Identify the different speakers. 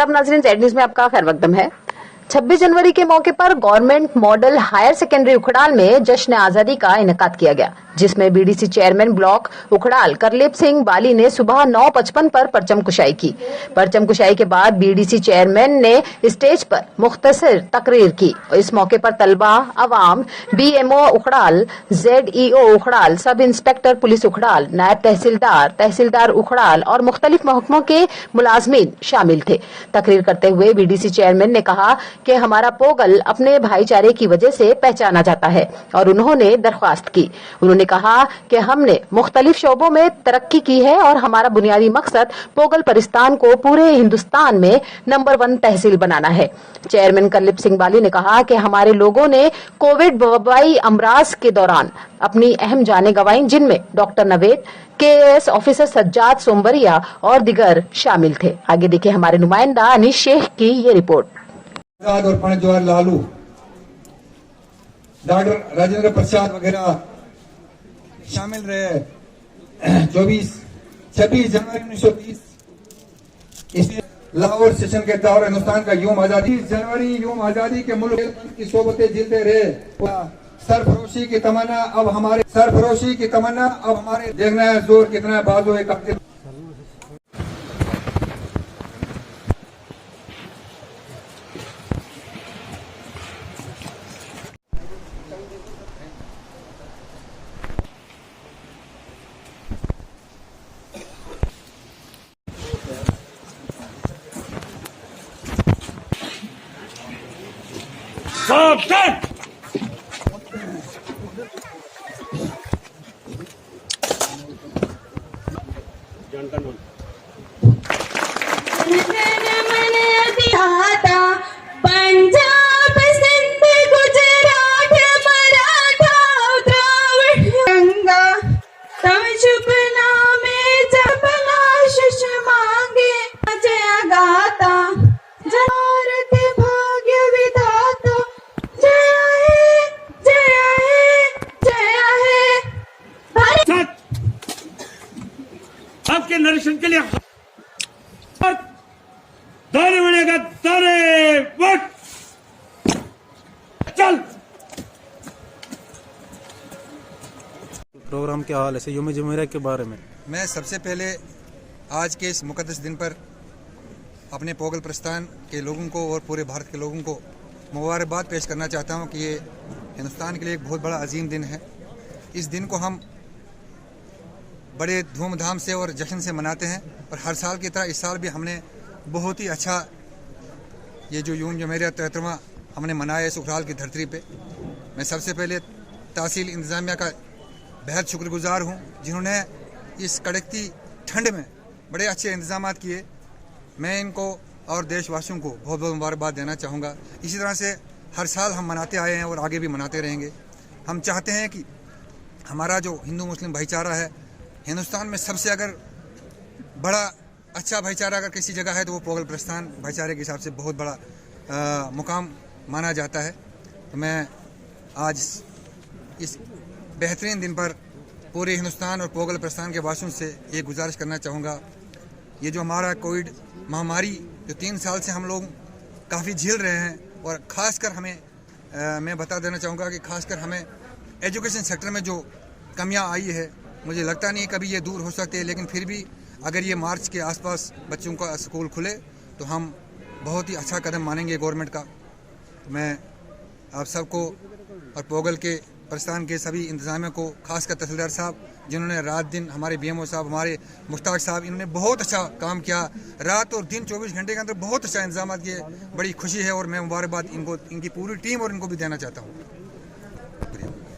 Speaker 1: आदाब नाज़रीन, Z news में आपका खैर मकदम है। 26 जनवरी के मौके पर गवर्नमेंट मॉडल हायर सेकेंडरी उखड़ाल में जश्न आजादी का इनेकाद किया गया, जिसमें बीडीसी चेयरमैन ब्लॉक उखड़ाल करलीप सिंह बाली ने सुबह 9:55 पर परचम कुशाई की। परचम कुशाई के बाद बीडीसी चेयरमैन ने स्टेज पर मुख्तसर तकरीर की। इस मौके पर तलबा, अवाम, BMO उखड़ाल, ZEO उखड़ाल, sub inspector police उखड़ाल, नायब तहसीलदार, तहसीलदार उखड़ाल और मुख्तलिफ महकमों के मुलाजमीन शामिल थे। तकरीर करते हुए बीडीसी चेयरमैन ने कहा कि हमारा पोगल अपने भाईचारे की वजह से पहचाना जाता है और उन्होंने दरख्वास्त की। उन्होंने कहा कि हमने मुख्तलिफ शोबों में तरक्की की है और हमारा बुनियादी मकसद पोगल परिस्तान को पूरे हिंदुस्तान में नंबर 1 तहसील बनाना है। चेयरमैन करलीप सिंह बाली ने कहा कि हमारे लोगों ने कोविड वबाई अमराज के दौरान अपनी अहम जानें गंवाई, जिनमें doctor Naved, KAS officer Sajjad Somwaria और दिगर शामिल थे। आगे देखिए हमारे नुमाइंदा अनीश शेख की ये रिपोर्ट।
Speaker 2: और पंडित जवाहर लालू, डॉक्टर राजेंद्र प्रसाद वगैरह शामिल रहे। 26 जनवरी 1930 इस लाहौर सेशन के दौर हिंदुस्तान का यूम आजादी, जनवरी यूम आजादी के मुल्क की सोबतें जिलते रहे। सरफरोशी की तमन्ना अब हमारे देखना है जोर कितना बाजू है।
Speaker 3: सावधान!
Speaker 4: पंजाब, सिंध, गुजरात, मराठा, द्राविड़, गंगा, तब शुभ नामे जब आशीष मांगे जय गाता, भारत भाग्य विधाता, जय है, जय है, जय है भारत।
Speaker 3: आपके नरेशन के लिए दाने बनेगा, दाने वोट चल।
Speaker 5: प्रोग्राम क्या हाल है यूम जमहूरिया के बारे में?
Speaker 2: मैं सबसे पहले आज के इस मुकद्दस दिन पर अपने पोगल प्रस्थान के लोगों को और पूरे भारत के लोगों को मुबारकबाद पेश करना चाहता हूं कि ये हिंदुस्तान के लिए एक बहुत बड़ा अजीम दिन है। इस दिन को हम बड़े धूमधाम से और जश्न से मनाते हैं और हर साल की तरह इस साल भी हमने बहुत ही अच्छा ये जो यूम जमहूरिया 73वां हमने मनाया इस उखड़ाल की धरती पे। मैं सबसे पहले तहसील इंतज़ामिया का बेहद शुक्रगुजार हूँ, जिन्होंने इस कड़कती ठंड में बड़े अच्छे इंतजाम किए। मैं इनको और देशवासियों को बहुत बहुत मुबारकबाद देना चाहूँगा। इसी तरह से हर साल हम मनाते आए हैं और आगे भी मनाते रहेंगे। हम चाहते हैं कि हमारा जो हिंदू मुस्लिम भाईचारा है हिंदुस्तान में सबसे अगर बड़ा अच्छा भाईचारा अगर किसी जगह है तो वो पोगल प्रस्थान भाईचारे के हिसाब से बहुत बड़ा मुकाम माना जाता है। तो मैं आज इस बेहतरीन दिन पर पूरे हिंदुस्तान और पोगल प्रस्थान के वासियों से ये गुजारिश करना चाहूँगा, ये जो हमारा कोविड महामारी जो 3 साल से हम लोग काफ़ी झेल रहे हैं और ख़ासकर हमें मैं बता देना चाहूँगा कि ख़ासकर हमें एजुकेशन सेक्टर में जो कमियाँ आई है, मुझे लगता नहीं कभी ये दूर हो सकती है, लेकिन फिर भी अगर ये मार्च के आसपास बच्चों का स्कूल खुले तो हम बहुत ही अच्छा कदम मानेंगे गवर्नमेंट का। मैं आप सबको और पोगल के प्रस्थान के सभी इंतजामिया को, खासकर तहसीलदार साहब जिन्होंने रात दिन, हमारे बीएमओ साहब, हमारे मुश्ताक साहब, इन्होंने बहुत अच्छा काम किया। रात और दिन 24 घंटे के अंदर बहुत अच्छा इंतजाम किए। बड़ी खुशी है और मैं मुबारकबाद इनको, इनकी पूरी टीम और इनको भी देना चाहता हूँ।